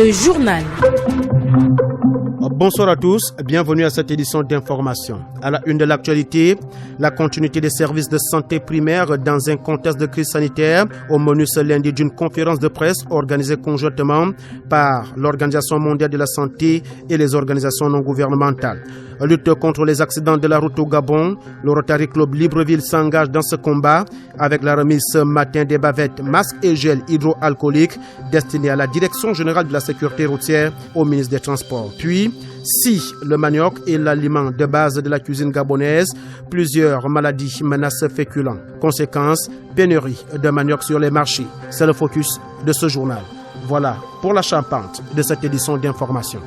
Le journal. Bonsoir à tous, bienvenue à cette édition d'information. À la une de l'actualité, la continuité des services de santé primaire dans un contexte de crise sanitaire. Au menu ce lundi d'une conférence de presse organisée conjointement par l'Organisation mondiale de la santé et les organisations non gouvernementales. Lutte contre les accidents de la route au Gabon, le Rotary Club Libreville s'engage dans ce combat avec la remise ce matin des bavettes, masques et gel hydroalcooliques destinés à la Direction générale de la sécurité routière au ministre des Transports. Puis, si le manioc est l'aliment de base de la cuisine gabonaise, plusieurs maladies menacent féculents. Conséquence, pénurie de manioc sur les marchés. C'est le focus de ce journal. Voilà pour la charpente de cette édition d'information.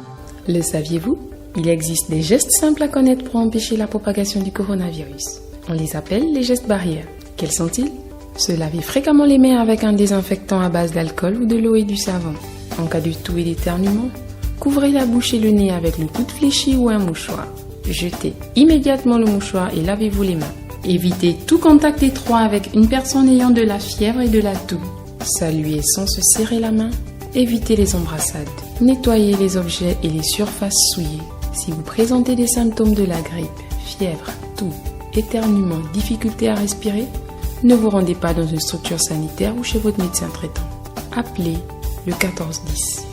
Le saviez-vous ? Il existe des gestes simples à connaître pour empêcher la propagation du coronavirus. On les appelle les gestes barrières. Quels sont-ils ? Se laver fréquemment les mains avec un désinfectant à base d'alcool ou de l'eau et du savon. En cas de toux et d'éternuement, couvrez la bouche et le nez avec le coude fléchi ou un mouchoir. Jetez immédiatement le mouchoir et lavez-vous les mains. Évitez tout contact étroit avec une personne ayant de la fièvre et de la toux. Saluez sans se serrer la main. Évitez les embrassades. Nettoyez les objets et les surfaces souillées. Si vous présentez des symptômes de la grippe, fièvre, toux, éternuement, difficulté à respirer, ne vous rendez pas dans une structure sanitaire ou chez votre médecin traitant. Appelez le 1410.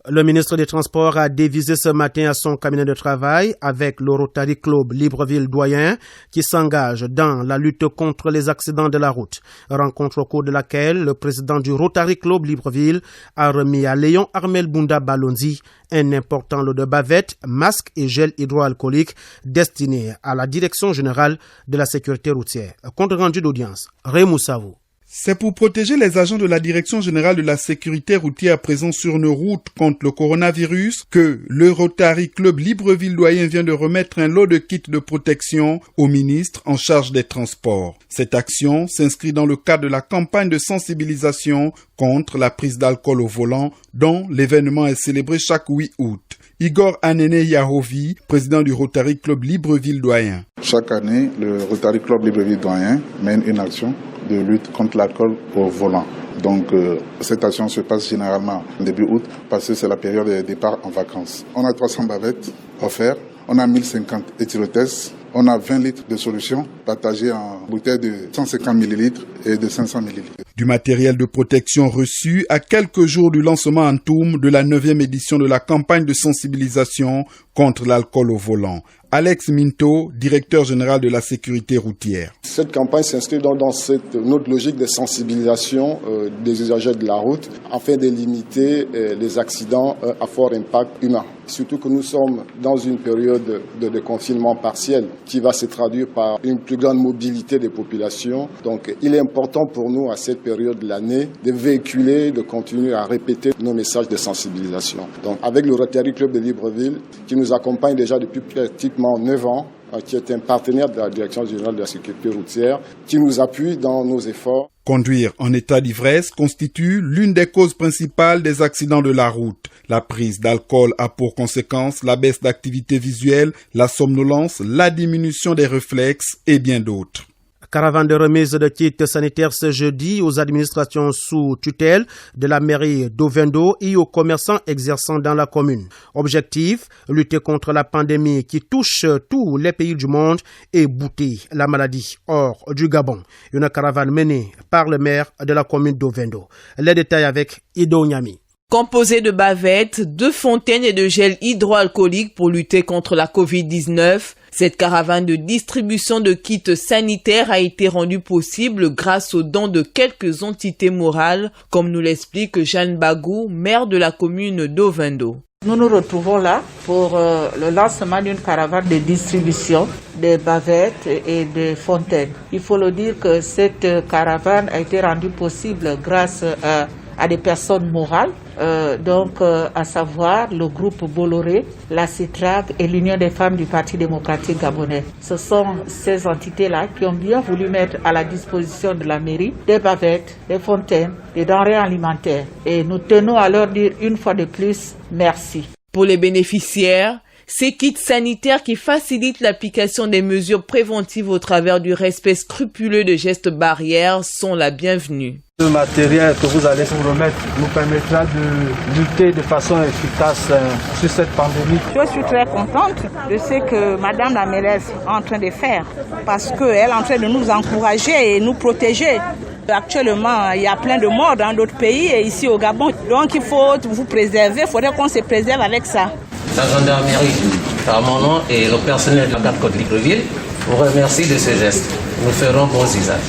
Le ministre des Transports a dévisé ce matin à son cabinet de travail avec le Rotary Club Libreville-Doyen qui s'engage dans la lutte contre les accidents de la route. Rencontre au cours de laquelle le président du Rotary Club Libreville a remis à Léon Armel Bunda Balonzi un important lot de bavettes, masques et gel hydroalcoolique destinés à la Direction générale de la sécurité routière. Compte rendu d'audience, Raymond Savou. C'est pour protéger les agents de la Direction générale de la sécurité routière présents sur nos routes contre le coronavirus que le Rotary Club Libreville-Doyen vient de remettre un lot de kits de protection au ministre en charge des transports. Cette action s'inscrit dans le cadre de la campagne de sensibilisation contre la prise d'alcool au volant dont l'événement est célébré chaque 8 août. Igor Anene Yahovi, président du Rotary Club Libreville-Doyen. Chaque année, le Rotary Club Libreville-Doyen mène une action de lutte contre l'alcool au volant. Donc cette action se passe généralement début août parce que c'est la période de départ en vacances. On a 300 bavettes offertes, on a 1050 éthylotestes, on a 20 litres de solution partagée en bouteilles de 150 ml et de 500 ml. Du matériel de protection reçu à quelques jours du lancement en Toum de la 9e édition de la campagne de sensibilisation contre l'alcool au volant. Alex Minto, directeur général de la sécurité routière. Cette campagne s'inscrit dans notre logique de sensibilisation des usagers de la route afin de limiter les accidents à fort impact humain. Surtout que nous sommes dans une période de confinement partiel qui va se traduire par une plus grande mobilité des populations. Donc il est important pour nous à cette période de l'année de véhiculer, de continuer à répéter nos messages de sensibilisation. Donc avec le Rotary Club de Libreville qui nous accompagne déjà depuis pratiquement 9 ans, qui est un partenaire de la Direction générale de la sécurité routière, qui nous appuie dans nos efforts. Conduire en état d'ivresse constitue l'une des causes principales des accidents de la route. La prise d'alcool a pour conséquence la baisse d'activité visuelle, la somnolence, la diminution des réflexes et bien d'autres. Caravane de remise de kits sanitaires ce jeudi aux administrations sous tutelle de la mairie d'Ovendo et aux commerçants exerçant dans la commune. Objectif, lutter contre la pandémie qui touche tous les pays du monde et bouter la maladie hors du Gabon. Une caravane menée par le maire de la commune d'Ovendo. Les détails avec Ido Nyami. Composé de bavettes, de fontaines et de gel hydroalcoolique pour lutter contre la Covid-19, cette caravane de distribution de kits sanitaires a été rendue possible grâce aux dons de quelques entités morales, comme nous l'explique Jeanne Bagou, maire de la commune d'Ovendo. Nous nous retrouvons là pour le lancement d'une caravane de distribution des bavettes et des fontaines. Il faut le dire que cette caravane a été rendue possible grâce à des personnes morales, à savoir le groupe Bolloré, la CITRAC et l'Union des femmes du Parti démocratique gabonais. Ce sont ces entités-là qui ont bien voulu mettre à la disposition de la mairie des bavettes, des fontaines, des denrées alimentaires. Et nous tenons à leur dire une fois de plus, merci. Pour les bénéficiaires, Ces kits sanitaires qui facilitent l'application des mesures préventives au travers du respect scrupuleux de gestes barrières sont la bienvenue. Le matériel que vous allez vous remettre nous permettra de lutter de façon efficace sur cette pandémie. Je suis très contente de ce que Madame la mairesse est en train de faire parce qu'elle est en train de nous encourager et nous protéger. Actuellement, il y a plein de morts dans d'autres pays et ici au Gabon. Donc il faut vous préserver, il faudrait qu'on se préserve avec ça. La gendarmerie, par mon nom et le personnel de la garde côte Libreville, vous remercie de ce geste. Nous ferons bon usage.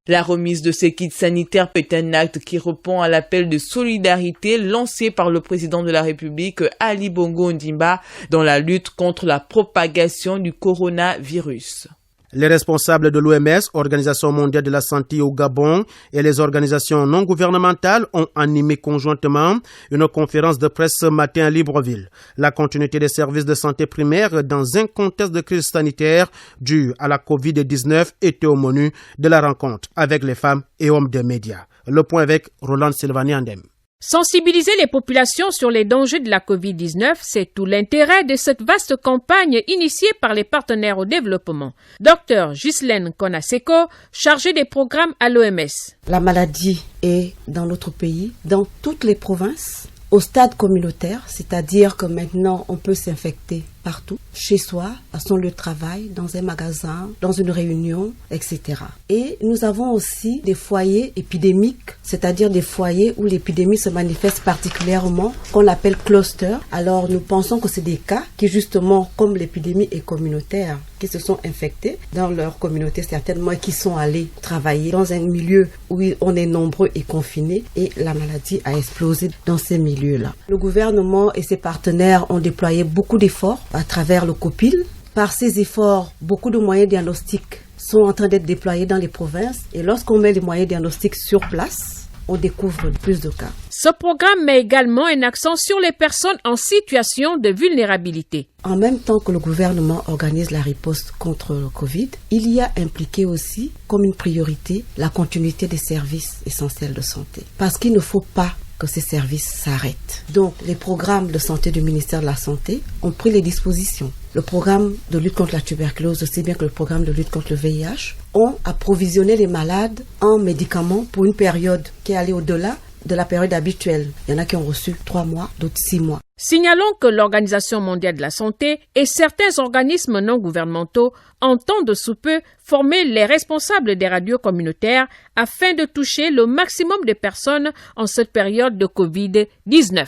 La remise de ces kits sanitaires est un acte qui répond à l'appel de solidarité lancé par le président de la République, Ali Bongo Ondimba, dans la lutte contre la propagation du coronavirus. Les responsables de l'OMS, Organisation mondiale de la santé au Gabon, et les organisations non gouvernementales ont animé conjointement une conférence de presse ce matin à Libreville. La continuité des services de santé primaire dans un contexte de crise sanitaire due à la COVID-19 était au menu de la rencontre avec les femmes et hommes des médias. Le point avec Roland Sylvani Andem. Sensibiliser les populations sur les dangers de la COVID-19, c'est tout l'intérêt de cette vaste campagne initiée par les partenaires au développement. Dr Ghislaine Konaseko, chargée des programmes à l'OMS. La maladie est dans notre pays, dans toutes les provinces, au stade communautaire, c'est-à-dire que maintenant on peut s'infecter partout, chez soi, à son lieu de travail, dans un magasin, dans une réunion, etc. Et nous avons aussi des foyers épidémiques, c'est-à-dire des foyers où l'épidémie se manifeste particulièrement, qu'on appelle cluster. Alors nous pensons que c'est des cas qui justement, comme l'épidémie est communautaire, qui se sont infectés dans leur communauté certainement et qui sont allés travailler dans un milieu où on est nombreux et confinés et la maladie a explosé dans ces milieux-là. Le gouvernement et ses partenaires ont déployé beaucoup d'efforts à travers le COPIL. Par ces efforts, beaucoup de moyens diagnostiques sont en train d'être déployés dans les provinces et lorsqu'on met les moyens diagnostiques sur place, on découvre plus de cas. Ce programme met également un accent sur les personnes en situation de vulnérabilité. En même temps que le gouvernement organise la riposte contre le Covid, il y a impliqué aussi comme une priorité la continuité des services essentiels de santé. Parce qu'il ne faut pas que ces services s'arrêtent. Donc, les programmes de santé du ministère de la Santé ont pris les dispositions. Le programme de lutte contre la tuberculose, aussi bien que le programme de lutte contre le VIH, ont approvisionné les malades en médicaments pour une période qui est allée au-delà de la période habituelle. Il y en a qui ont reçu 3 mois, d'autres 6 mois. Signalons que l'Organisation mondiale de la santé et certains organismes non gouvernementaux entendent sous peu former les responsables des radios communautaires afin de toucher le maximum de personnes en cette période de COVID-19.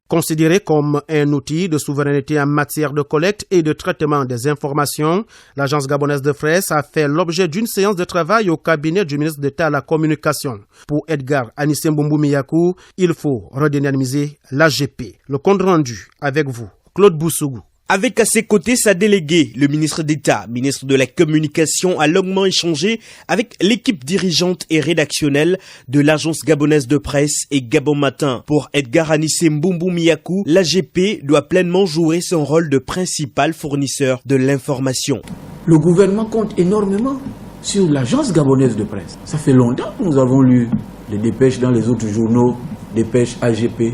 Considéré comme un outil de souveraineté en matière de collecte et de traitement des informations, l'Agence gabonaise de presse a fait l'objet d'une séance de travail au cabinet du ministre d'État à la Communication. Pour Edgar Anissé-Mboumbou Miyakou, il faut redynamiser l'AGP. Le compte rendu avec vous, Claude Boussougou. Avec à ses côtés sa déléguée, le ministre d'État, ministre de la Communication, a longuement échangé avec l'équipe dirigeante et rédactionnelle de l'Agence gabonaise de presse et Gabon Matin. Pour Edgar Anissé-Mboumbou Miyakou, l'AGP doit pleinement jouer son rôle de principal fournisseur de l'information. Le gouvernement compte énormément sur l'Agence gabonaise de presse. Ça fait longtemps que nous avons lu les dépêches dans les autres journaux, dépêches AGP.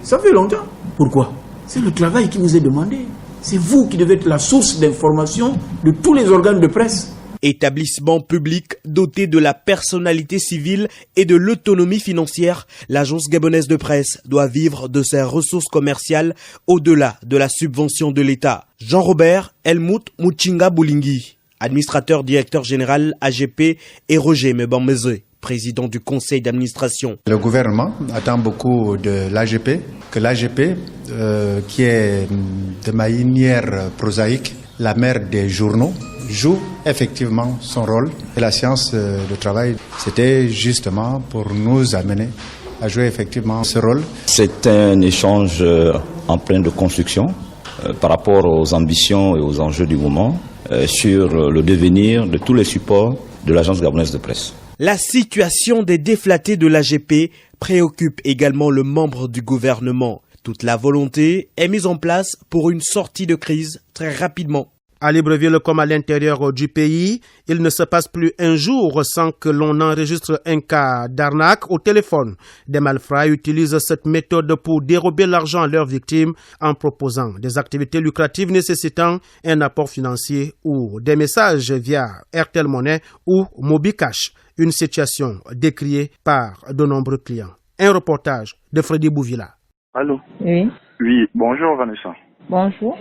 Ça fait longtemps. Pourquoi ? C'est le travail qui vous est demandé. C'est vous qui devez être la source d'information de tous les organes de presse. Établissement public doté de la personnalité civile et de l'autonomie financière, l'Agence gabonaise de presse doit vivre de ses ressources commerciales au-delà de la subvention de l'État. Jean-Robert Helmut Mouchinga Boulingui, administrateur directeur général AGP, et Roger Mebambeze, président du conseil d'administration. Le gouvernement attend beaucoup de l'AGP, que l'AGP, qui est de manière prosaïque la mère des journaux, joue effectivement son rôle. Et la séance de travail, c'était justement pour nous amener à jouer effectivement ce rôle. C'est un échange en plein de construction par rapport aux ambitions et aux enjeux du moment sur le devenir de tous les supports de l'Agence gabonaise de presse. La situation des déflatés de l'AGP préoccupe également le membre du gouvernement. Toute la volonté est mise en place pour une sortie de crise très rapidement. À Libreville comme à l'intérieur du pays, il ne se passe plus un jour sans que l'on enregistre un cas d'arnaque au téléphone. Des malfrats utilisent cette méthode pour dérober l'argent à leurs victimes en proposant des activités lucratives nécessitant un apport financier ou des messages via Airtel Money ou Mobicash. Une situation décriée par de nombreux clients. Un reportage de Freddy Bouvila. Allô? Oui. Oui, bonjour Vanessa. Bonjour.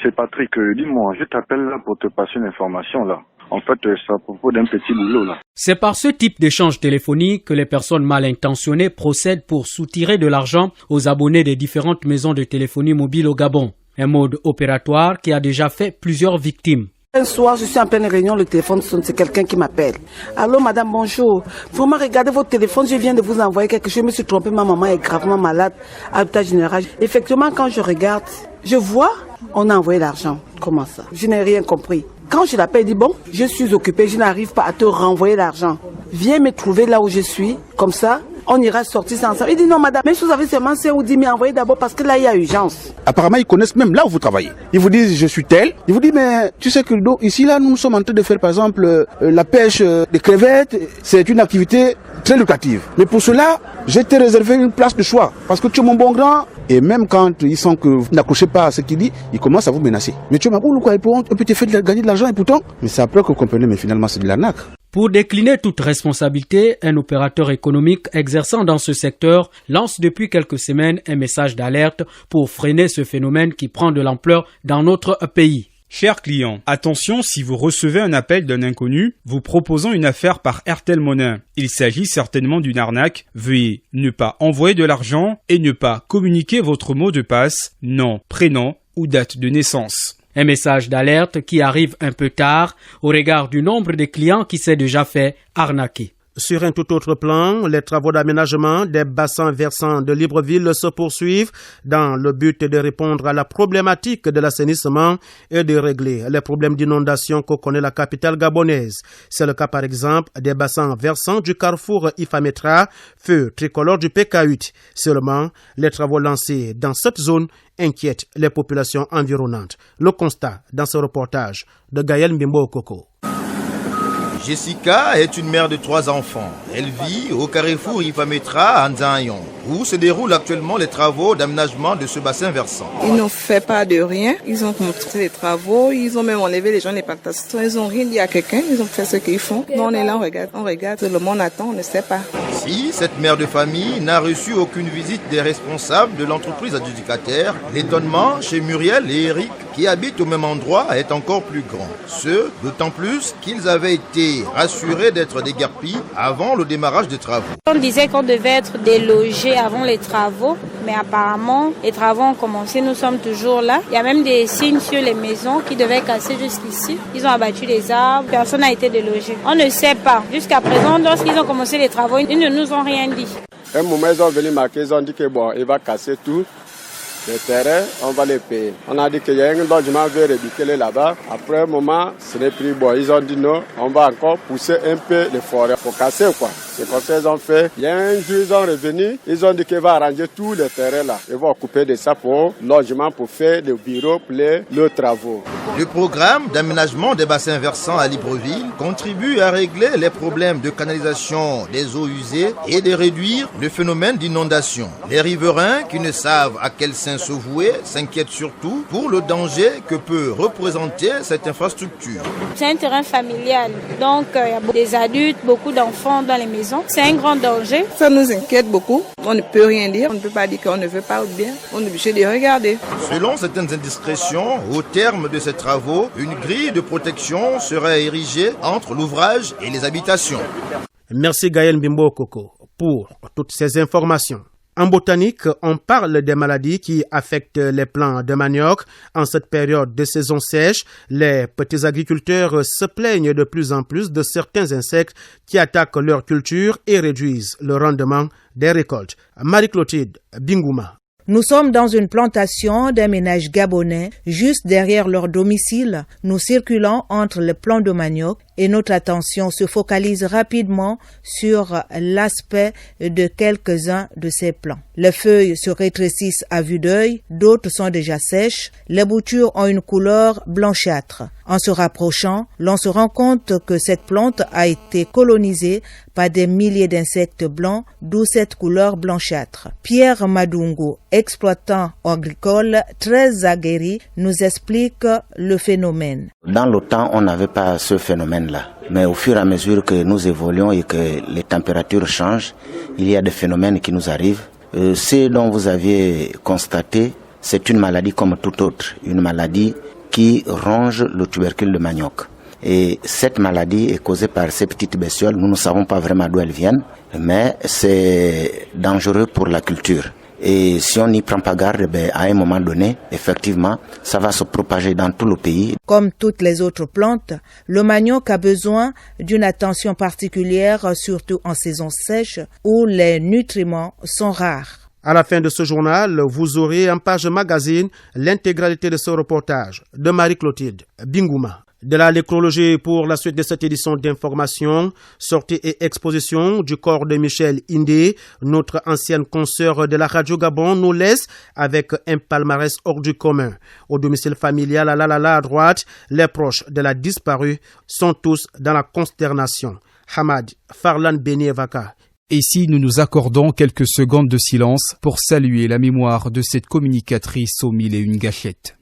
C'est Patrick. Dis-moi, je t'appelle là pour te passer une information là. En fait, c'est à propos d'un petit boulot là. C'est par ce type d'échange téléphonique que les personnes mal intentionnées procèdent pour soutirer de l'argent aux abonnés des différentes maisons de téléphonie mobile au Gabon. Un mode opératoire qui a déjà fait plusieurs victimes. Un soir, je suis en pleine réunion, le téléphone sonne, c'est quelqu'un qui m'appelle. Allô, madame, bonjour. Vraiment, regardez votre téléphone, je viens de vous envoyer quelque chose, je me suis trompé, ma maman est gravement malade à l'hôpital général. Effectivement, quand je regarde, je vois, on a envoyé l'argent. Comment ça? Je n'ai rien compris. Quand je l'appelle, il dit, bon, je suis occupé, je n'arrive pas à te renvoyer l'argent. Viens me trouver là où je suis, comme ça, on ira sortir ça ensemble. Il dit, non, madame, même si vous avez seulement 5 ou 10 000, envoyez d'abord parce que là, il y a urgence. Apparemment, ils connaissent même là où vous travaillez. Ils vous disent, je suis tel. Ils vous disent, mais tu sais que ici, là, nous sommes en train de faire, par exemple, la pêche des crevettes. C'est une activité très lucrative. Mais pour cela, j'ai été réservé une place de choix. Parce que tu es mon bon grand. Et même quand ils sentent que vous n'accrochez pas à ce qu'il dit, ils commencent à vous menacer. Mais tu es ma boule, quoi, on peut te faire gagner de l'argent et pourtant. Mais c'est après que vous comprenez, mais finalement, c'est de l'arnaque. Pour décliner toute responsabilité, un opérateur économique exerçant dans ce secteur lance depuis quelques semaines un message d'alerte pour freiner ce phénomène qui prend de l'ampleur dans notre pays. Chers clients, attention si vous recevez un appel d'un inconnu vous proposant une affaire par Airtel Money. Il s'agit certainement d'une arnaque. Veuillez ne pas envoyer de l'argent et ne pas communiquer votre mot de passe, nom, prénom ou date de naissance. Un message d'alerte qui arrive un peu tard au regard du nombre de clients qui s'est déjà fait arnaquer. Sur un tout autre plan, les travaux d'aménagement des bassins versants de Libreville se poursuivent dans le but de répondre à la problématique de l'assainissement et de régler les problèmes d'inondation que connaît la capitale gabonaise. C'est le cas par exemple des bassins versants du carrefour Ifametra, feu tricolore du PK8. Seulement, les travaux lancés dans cette zone inquiètent les populations environnantes. Le constat dans ce reportage de Gaël Mbimbo Okoko. Jessica est une mère de 3 enfants. Elle vit au carrefour Ifametra à Nzayon, où se déroulent actuellement les travaux d'aménagement de ce bassin versant. Ils n'ont fait pas de rien. Ils ont montré les travaux. Ils ont même enlevé les gens des plantations. Ils n'ont rien dit à quelqu'un. Ils ont fait ce qu'ils font. Nous, on est là, on regarde. Le monde attend, on ne sait pas. Si cette mère de famille n'a reçu aucune visite des responsables de l'entreprise adjudicataire, l'étonnement chez Muriel et Eric, qui habitent au même endroit, est encore plus grand. Ce, d'autant plus qu'ils avaient été rassurés d'être déguerpis avant le démarrage des travaux. On disait qu'on devait être délogés avant les travaux, mais apparemment, les travaux ont commencé, nous sommes toujours là. Il y a même des signes sur les maisons qui devaient casser jusqu'ici. Ils ont abattu les arbres, personne n'a été délogé. On ne sait pas. Jusqu'à présent, lorsqu'ils ont commencé les travaux, ils ne nous ont rien dit. Un moment, ils ont venu marquer, ils ont dit que bon, il va casser tout. Les terrains, on va les payer. On a dit qu'il y a un logement veut réduire là-bas. Après un moment, ce n'est plus bon. Ils ont dit non, on va encore pousser un peu les forêts pour casser quoi. C'est comme ça qu'ils ont fait. Il y a un jour, ils sont revenus. Ils ont dit qu'ils vont arranger tous les terrains là. Ils vont couper de ça pour logement, pour faire des bureaux, pour les travaux. Le programme d'aménagement des bassins versants à Libreville contribue à régler les problèmes de canalisation des eaux usées et de réduire le phénomène d'inondation. Les riverains qui ne savent à quel sein se vouer s'inquiètent surtout pour le danger que peut représenter cette infrastructure. C'est un terrain familial, donc il y a des adultes, beaucoup d'enfants dans les maisons. C'est un grand danger. Ça nous inquiète beaucoup. On ne peut rien dire. On ne peut pas dire qu'on ne veut pas ou bien. On est obligé de regarder. Selon certaines indiscrétions, au terme de ces travaux, une grille de protection serait érigée entre l'ouvrage et les habitations. Merci Gaël Mbimbo Okoko pour toutes ces informations. En botanique, on parle des maladies qui affectent les plants de manioc. En cette période de saison sèche, les petits agriculteurs se plaignent de plus en plus de certains insectes qui attaquent leur culture et réduisent le rendement des récoltes. Marie-Clotilde Bingouma. Nous sommes dans une plantation d'un ménage gabonais, juste derrière leur domicile. Nous circulons entre les plants de manioc et notre attention se focalise rapidement sur l'aspect de quelques-uns de ces plants. Les feuilles se rétrécissent à vue d'œil, d'autres sont déjà sèches, les boutures ont une couleur blanchâtre. En se rapprochant, l'on se rend compte que cette plante a été colonisée par des milliers d'insectes blancs, d'où cette couleur blanchâtre. Pierre Madungo, exploitant agricole très aguerri, nous explique le phénomène. Dans le temps, on n'avait pas ce phénomène-là. Mais au fur et à mesure que nous évoluons et que les températures changent, il y a des phénomènes qui nous arrivent. Ce dont vous aviez constaté, c'est une maladie comme toute autre, une maladie qui ronge le tubercule de manioc. Et cette maladie est causée par ces petites bestioles. Nous ne savons pas vraiment d'où elles viennent, mais c'est dangereux pour la culture. Et si on n'y prend pas garde, à un moment donné, effectivement, ça va se propager dans tout le pays. Comme toutes les autres plantes, le manioc a besoin d'une attention particulière, surtout en saison sèche, où les nutriments sont rares. À la fin de ce journal, vous aurez en page magazine l'intégralité de ce reportage de Marie-Clotilde Bingouma. De la nécrologie pour la suite de cette édition d'information, sortie et exposition du corps de Michel Indé, notre ancienne consoeur de la Radio Gabon, nous laisse avec un palmarès hors du commun. Au domicile familial à droite, les proches de la disparue sont tous dans la consternation. Hamad Farlan Benievaka. Et si nous nous accordons quelques secondes de silence pour saluer la mémoire de cette communicatrice aux 1001 gâchettes.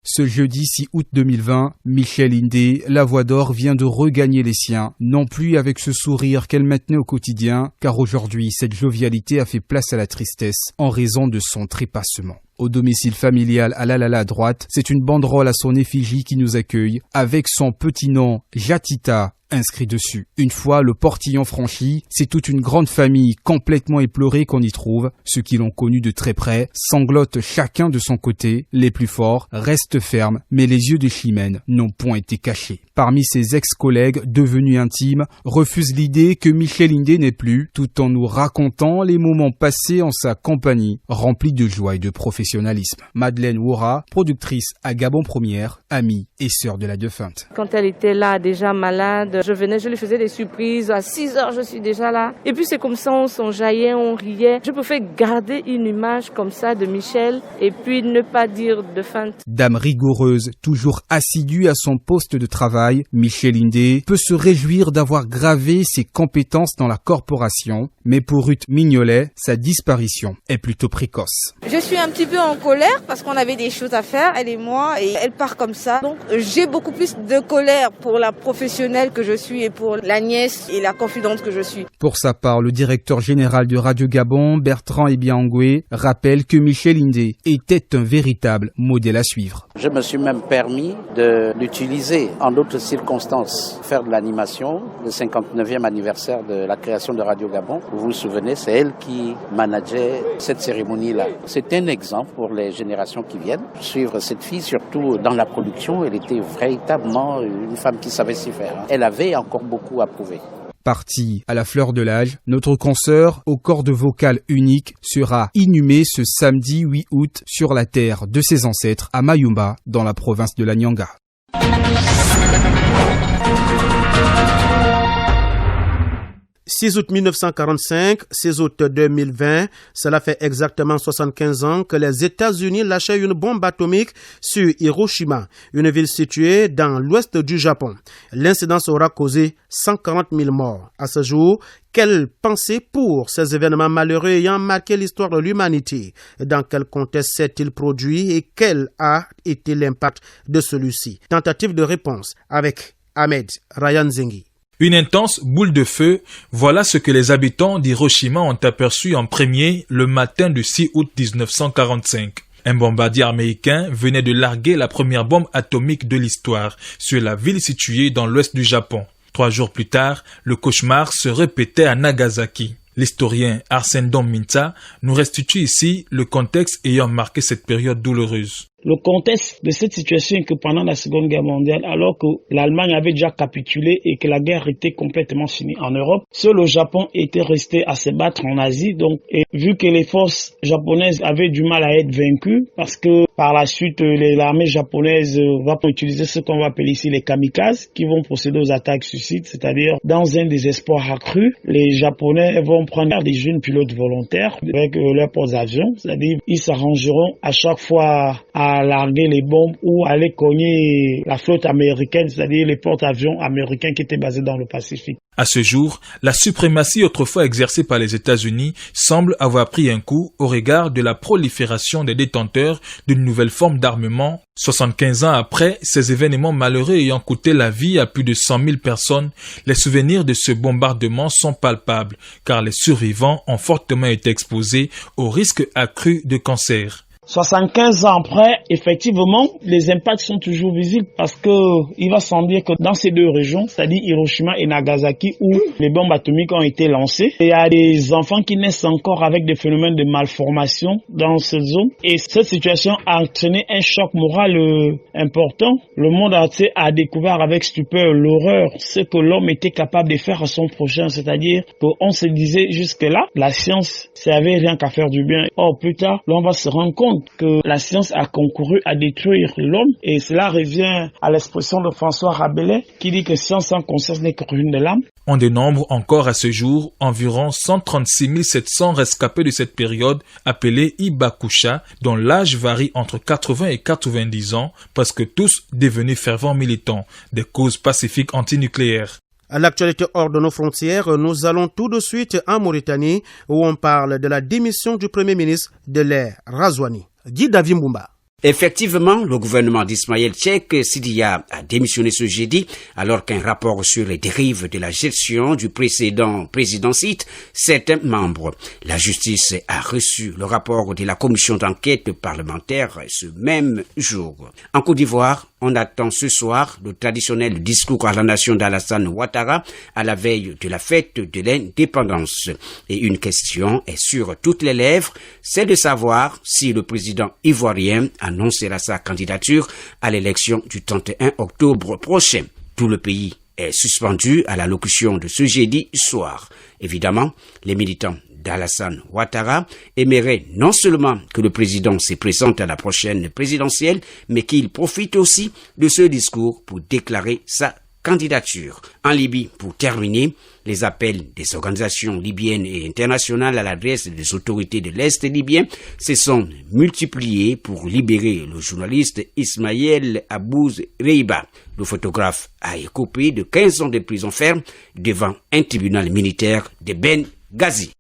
Ce jeudi 6 août 2020, Michel Indé, la voix d'or, vient de regagner les siens, non plus avec ce sourire qu'elle maintenait au quotidien, car aujourd'hui, cette jovialité a fait place à la tristesse en raison de son trépassement. Au domicile familial à la droite, c'est une banderole à son effigie qui nous accueille, avec son petit nom Jatita inscrit dessus. Une fois le portillon franchi, c'est toute une grande famille complètement éplorée qu'on y trouve. Ceux qui l'ont connu de très près sanglotent chacun de son côté. Les plus forts restent fermes, mais les yeux de Chimène n'ont point été cachés. Parmi ses ex-collègues devenus intimes, refusent l'idée que Michel Indé n'est plus, tout en nous racontant les moments passés en sa compagnie, remplis de joie et de professionnalisme. Madeleine Woura, productrice à Gabon Première, amie et sœur de la défunte. Quand elle était là, déjà malade, je lui faisais des surprises. À 6h, je suis déjà là. Et puis c'est comme ça, on s'enjaillait, on riait. Je pouvais garder une image comme ça de Michel et puis ne pas dire défunte. Dame rigoureuse, toujours assidue à son poste de travail, Michel Indé peut se réjouir d'avoir gravé ses compétences dans la corporation. Mais pour Ruth Mignolet, sa disparition est plutôt précoce. Je suis un petit peu en colère parce qu'on avait des choses à faire, elle et moi, et elle part comme ça. Donc j'ai beaucoup plus de colère pour la professionnelle que je suis et pour la nièce et la confidente que je suis. Pour sa part, le directeur général de Radio Gabon, Bertrand Ebiangoué, rappelle que Michel Indé était un véritable modèle à suivre. Je me suis même permis de l'utiliser en d'autres circonstances, faire de l'animation, le 59e anniversaire de la création de Radio Gabon. Vous vous souvenez, c'est elle qui manageait cette cérémonie-là. C'est un exemple pour les générations qui viennent. Suivre cette fille, surtout dans la production, elle était véritablement une femme qui savait s'y faire. Elle avait encore beaucoup à prouver. Partie à la fleur de l'âge, notre consoeur aux cordes vocales uniques sera inhumée ce samedi 8 août sur la terre de ses ancêtres à Mayumba, dans la province de la Nyanga. 6 août 1945, 6 août 2020, cela fait exactement 75 ans que les États-Unis lâchaient une bombe atomique sur Hiroshima, une ville située dans l'ouest du Japon. L'incident aura causé 140 000 morts. À ce jour, quelle pensée pour ces événements malheureux ayant marqué l'histoire de l'humanité? Dans quel contexte s'est-il produit et quel a été l'impact de celui-ci? Tentative de réponse avec Ahmed Ryan Zengi. Une intense boule de feu, voilà ce que les habitants d'Hiroshima ont aperçu en premier le matin du 6 août 1945. Un bombardier américain venait de larguer la première bombe atomique de l'histoire sur la ville située dans l'ouest du Japon. 3 jours plus tard, le cauchemar se répétait à Nagasaki. L'historien Arsène Don Minta nous restitue ici le contexte ayant marqué cette période douloureuse. Le contexte de cette situation est que pendant la Seconde Guerre mondiale, alors que l'Allemagne avait déjà capitulé et que la guerre était complètement finie en Europe, seul le Japon était resté à se battre en Asie. Donc, et vu que les forces japonaises avaient du mal à être vaincues, parce que par la suite, l'armée japonaise va utiliser ce qu'on va appeler ici les kamikazes, qui vont procéder aux attaques suicides, c'est-à-dire dans un désespoir accru, les Japonais vont prendre des jeunes pilotes volontaires avec leurs porte-avions, c'est-à-dire ils s'arrangeront à chaque fois à larguer les bombes ou à aller cogner la flotte américaine, c'est-à-dire les porte-avions américains qui étaient basés dans le Pacifique. À ce jour, la suprématie autrefois exercée par les États-Unis semble avoir pris un coup au regard de la prolifération des détenteurs d'une nouvelle forme d'armement. 75 ans après ces événements malheureux ayant coûté la vie à plus de 100 000 personnes, les souvenirs de ce bombardement sont palpables car les survivants ont fortement été exposés au risque accru de cancer. 75 ans après, effectivement, les impacts sont toujours visibles parce que il va sembler que dans ces deux régions, c'est-à-dire Hiroshima et Nagasaki, où les bombes atomiques ont été lancées, il y a des enfants qui naissent encore avec des phénomènes de malformation dans cette zone. Et cette situation a entraîné un choc moral important. Le monde entier a découvert avec stupeur l'horreur, ce que l'homme était capable de faire à son prochain, c'est-à-dire qu'on se disait jusque-là, la science servait rien qu'à faire du bien. Or, plus tard, l'on va se rendre compte que la science a concouru à détruire l'homme et cela revient à l'expression de François Rabelais qui dit que science sans conscience n'est que ruine de l'âme. On dénombre encore à ce jour environ 136 700 rescapés de cette période appelée Ibakusha, dont l'âge varie entre 80 et 90 ans, presque tous devenus fervents militants des causes pacifiques antinucléaires. À l'actualité hors de nos frontières, nous allons tout de suite en Mauritanie où on parle de la démission du Premier ministre de l'Air, Razouani. Guy David Mboumba. Effectivement, le gouvernement d'Ismaël Cheikh Sidiya a démissionné ce jeudi alors qu'un rapport sur les dérives de la gestion du précédent président cite certains membres. La justice a reçu le rapport de la commission d'enquête parlementaire ce même jour. En Côte d'Ivoire, on attend ce soir le traditionnel discours à la nation d'Alassane Ouattara à la veille de la fête de l'indépendance. Et une question est sur toutes les lèvres, c'est de savoir si le président ivoirien annoncera sa candidature à l'élection du 31 octobre prochain. Tout le pays est suspendu à l'allocution de ce jeudi soir. Évidemment, les militants d'Alassane Ouattara aimeraient non seulement que le président se présente à la prochaine présidentielle, mais qu'il profite aussi de ce discours pour déclarer sa candidature. En Libye, pour terminer, les appels des organisations libyennes et internationales à l'adresse des autorités de l'Est libyen se sont multipliés pour libérer le journaliste Ismaël Abouz Reiba. Le photographe a écopé de 15 ans de prison ferme devant un tribunal militaire de Benghazi.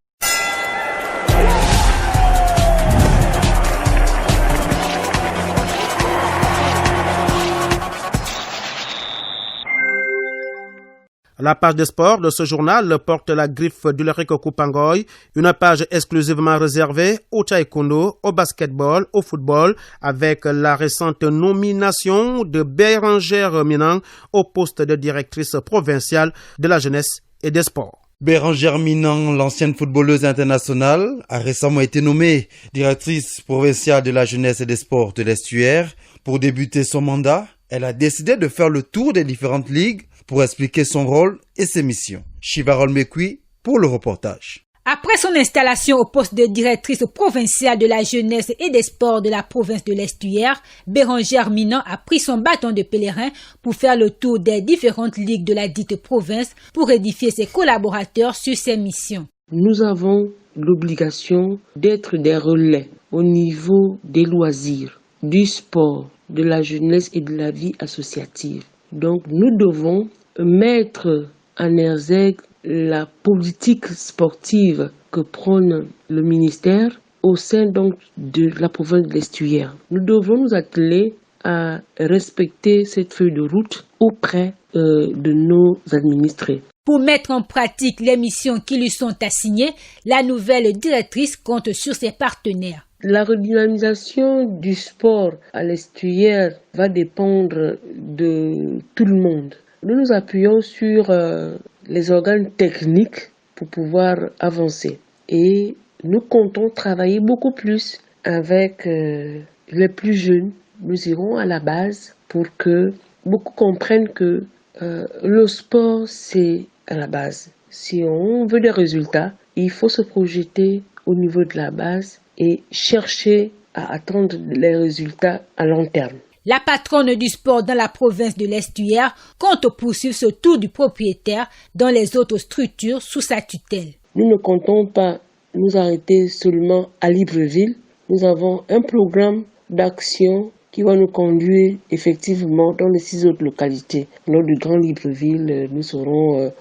La page des sports de ce journal porte la griffe d'Ulrich Coupangoy, une page exclusivement réservée au taekwondo, au basketball, au football, avec la récente nomination de Bérengère Minang au poste de directrice provinciale de la jeunesse et des sports. Bérengère Minang, l'ancienne footballeuse internationale, a récemment été nommée directrice provinciale de la jeunesse et des sports de l'Estuaire. Pour débuter son mandat, elle a décidé de faire le tour des différentes ligues pour expliquer son rôle et ses missions. Chivarol Mekwi pour le reportage. Après son installation au poste de directrice provinciale de la jeunesse et des sports de la province de l'Estuaire, Bérengère Minang a pris son bâton de pèlerin pour faire le tour des différentes ligues de la dite province pour édifier ses collaborateurs sur ses missions. Nous avons l'obligation d'être des relais au niveau des loisirs, du sport, de la jeunesse et de la vie associative. Donc nous devons mettre en exergue la politique sportive que prône le ministère au sein donc de la province de l'Estuaire. Nous devons nous atteler à respecter cette feuille de route auprès de nos administrés. Pour mettre en pratique les missions qui lui sont assignées, la nouvelle directrice compte sur ses partenaires. La redynamisation du sport à l'Estuaire va dépendre de tout le monde. Nous nous appuyons sur les organes techniques pour pouvoir avancer. Et nous comptons travailler beaucoup plus avec les plus jeunes nous irons à la base pour que beaucoup comprennent que le sport, c'est à la base. Si on veut des résultats, il faut se projeter au niveau de la base et chercher à attendre les résultats à long terme. La patronne du sport dans la province de l'Estuaire compte poursuivre ce tour du propriétaire dans les autres structures sous sa tutelle. Nous ne comptons pas nous arrêter seulement à Libreville. Nous avons un programme d'action qui va nous conduire effectivement dans les 6 autres localités. Lors du Grand Libreville, nous serons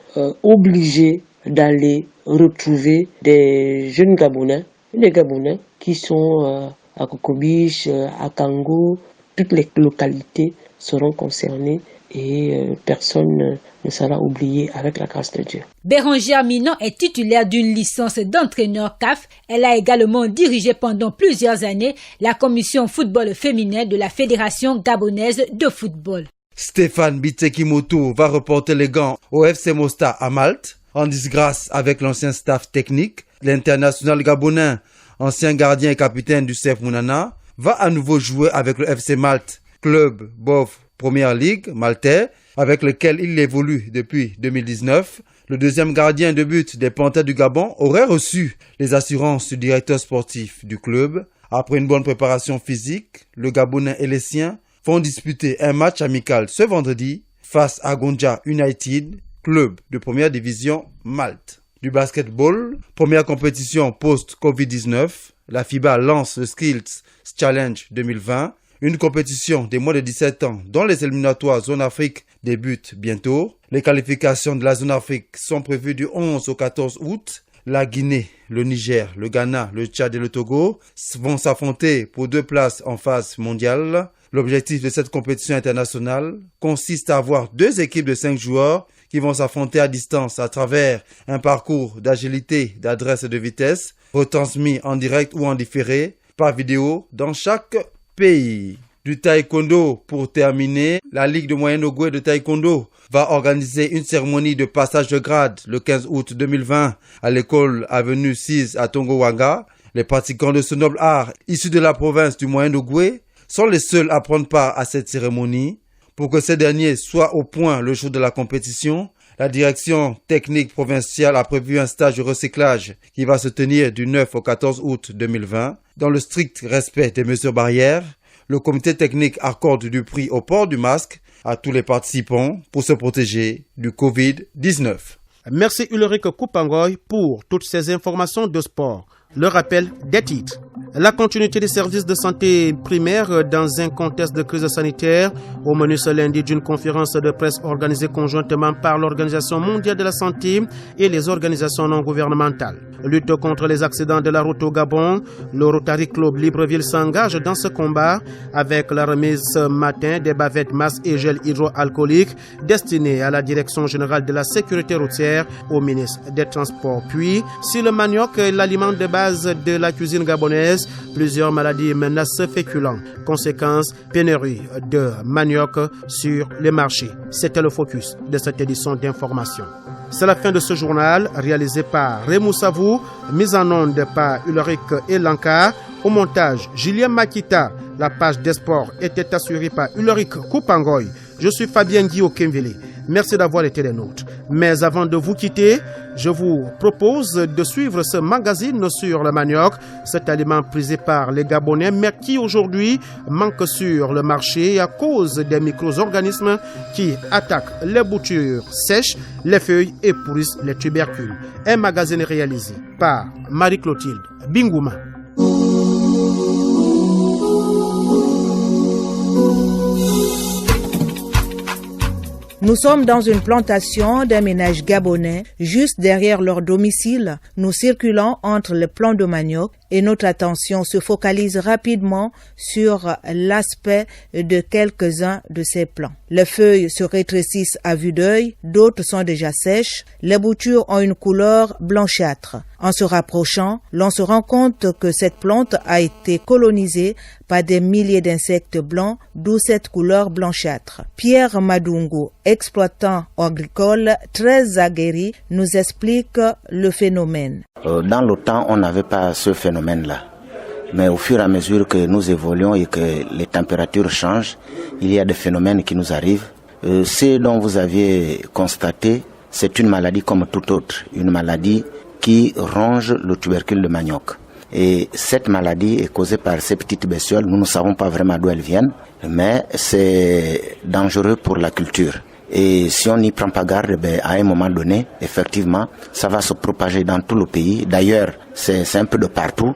obligés d'aller retrouver des jeunes Gabonais, des Gabonais qui sont à Kokobiche, à Kango. Toutes les localités seront concernées et personne ne sera oublié avec la grâce de Dieu. Bérangère Minan est titulaire d'une licence d'entraîneur CAF. Elle a également dirigé pendant plusieurs années la commission football féminin de la Fédération gabonaise de football. Stéphane Bitsekimoto va reporter les gants au FC Mostar à Malte, en disgrâce avec l'ancien staff technique. L'international gabonais, ancien gardien et capitaine du CF Mounana, va à nouveau jouer avec le FC Malte, club BOF Première Ligue maltais, avec lequel il évolue depuis 2019. Le deuxième gardien de but des Panthères du Gabon aurait reçu les assurances du directeur sportif du club. Après une bonne préparation physique, le Gabonais et les siens vont disputer un match amical ce vendredi face à Gonja United, club de première division Malte. Du basketball, première compétition post-Covid-19, la FIBA lance le Skills Challenge 2020, une compétition des moins de 17 ans dont les éliminatoires Zone Afrique débutent bientôt. Les qualifications de la Zone Afrique sont prévues du 11 au 14 août. La Guinée, le Niger, le Ghana, le Tchad et le Togo vont s'affronter pour 2 places en phase mondiale. L'objectif de cette compétition internationale consiste à avoir 2 équipes de 5 joueurs qui vont s'affronter à distance à travers un parcours d'agilité, d'adresse et de vitesse, retransmis en direct ou en différé par vidéo dans chaque pays. Du taekwondo pour terminer, la Ligue de Moyen-Ogooué de taekwondo va organiser une cérémonie de passage de grade le 15 août 2020 à l'école Avenue 6 à Tongowanga. Les pratiquants de ce noble art issus de la province du Moyen-Ogooué sont les seuls à prendre part à cette cérémonie. Pour que ces derniers soient au point le jour de la compétition, la direction technique provinciale a prévu un stage de recyclage qui va se tenir du 9 au 14 août 2020. Dans le strict respect des mesures barrières, le comité technique accorde du prix au port du masque à tous les participants pour se protéger du Covid-19. Merci Ulrich Koupangoy pour toutes ces informations de sport. Le rappel des titres. La continuité des services de santé primaire dans un contexte de crise sanitaire. Au menu ce lundi d'une conférence de presse organisée conjointement par l'Organisation mondiale de la santé et les organisations non gouvernementales. Lutte contre les accidents de la route au Gabon. Le Rotary Club Libreville s'engage dans ce combat avec la remise ce matin des bavettes, masques et gel hydroalcoolique destinées à la Direction générale de la sécurité routière au ministre des Transports. Puis, si le manioc est l'aliment de base de la cuisine gabonaise, plusieurs maladies menacent ce féculent. Conséquence, pénurie de manioc sur les marchés. C'était le focus de cette édition d'information. C'est la fin de ce journal réalisé par Raymond Savou, mise en onde par Ulrich Elanka, au montage Julien Makita. La page des sports était assurée par Ulrich Koupangoy. Je suis Fabien Guy Okemvele. Merci d'avoir été des nôtres. Mais avant de vous quitter, je vous propose de suivre ce magazine sur le manioc, cet aliment prisé par les Gabonais, mais qui aujourd'hui manque sur le marché à cause des micro-organismes qui attaquent les boutures sèches, les feuilles et pourrissent les tubercules. Un magazine réalisé par Marie-Clotilde Bingouma. Nous sommes dans une plantation d'un ménage gabonais, juste derrière leur domicile. Nous circulons entre les plants de manioc et notre attention se focalise rapidement sur l'aspect de quelques-uns de ces plants. Les feuilles se rétrécissent à vue d'œil, d'autres sont déjà sèches, les boutures ont une couleur blanchâtre. En se rapprochant, l'on se rend compte que cette plante a été colonisée par des milliers d'insectes blancs, d'où cette couleur blanchâtre. Pierre Madungo, exploitant agricole très aguerri, nous explique le phénomène. Dans le temps, on n'avait pas ce phénomène-là. Mais au fur et à mesure que nous évoluons et que les températures changent, il y a des phénomènes qui nous arrivent. Ce dont vous aviez constaté, c'est une maladie comme toute autre, une maladie qui ronge le tubercule de manioc. Et cette maladie est causée par ces petites bestioles. Nous ne savons pas vraiment d'où elles viennent, mais c'est dangereux pour la culture. Et si on n'y prend pas garde, à un moment donné, effectivement, ça va se propager dans tout le pays. D'ailleurs, c'est un peu de partout.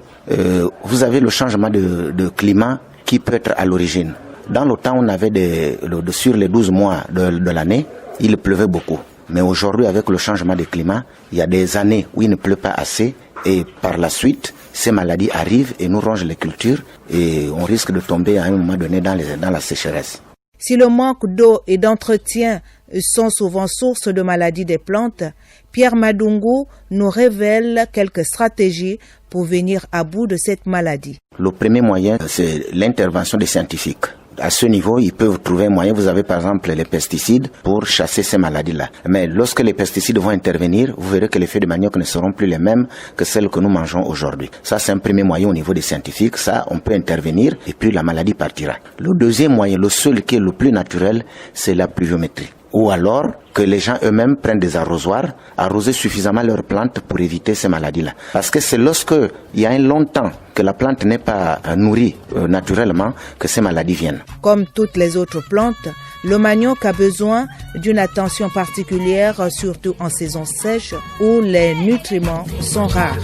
Vous avez le changement de climat qui peut être à l'origine. Dans le temps, on avait sur les 12 mois de l'année, il pleuvait beaucoup. Mais aujourd'hui, avec le changement de climat, il y a des années où il ne pleut pas assez. Et par la suite, ces maladies arrivent et nous rongent les cultures. Et on risque de tomber à un moment donné dans la sécheresse. Si le manque d'eau et d'entretien sont souvent source de maladies des plantes, Pierre Madungu nous révèle quelques stratégies pour venir à bout de cette maladie. Le premier moyen, c'est l'intervention des scientifiques. À ce niveau, ils peuvent trouver un moyen. Vous avez par exemple les pesticides pour chasser ces maladies-là. Mais lorsque les pesticides vont intervenir, vous verrez que les feuilles de manioc ne seront plus les mêmes que celles que nous mangeons aujourd'hui. Ça, c'est un premier moyen au niveau des scientifiques. Ça, on peut intervenir et puis la maladie partira. Le deuxième moyen, le seul qui est le plus naturel, c'est la pluviométrie. Ou alors que les gens eux-mêmes prennent des arrosoirs, arroser suffisamment leurs plantes pour éviter ces maladies-là. Parce que c'est lorsque il y a un long temps que la plante n'est pas nourrie naturellement que ces maladies viennent. Comme toutes les autres plantes, le manioc a besoin d'une attention particulière, surtout en saison sèche où les nutriments sont rares.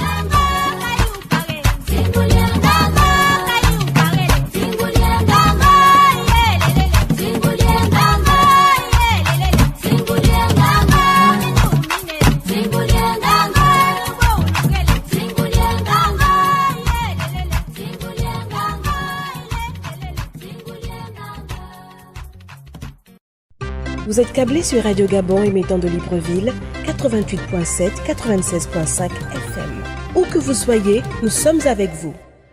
Vous êtes câblé sur Radio Gabon émettant de Libreville, 88.7, 96.5 FM. Où que vous soyez, nous sommes avec vous.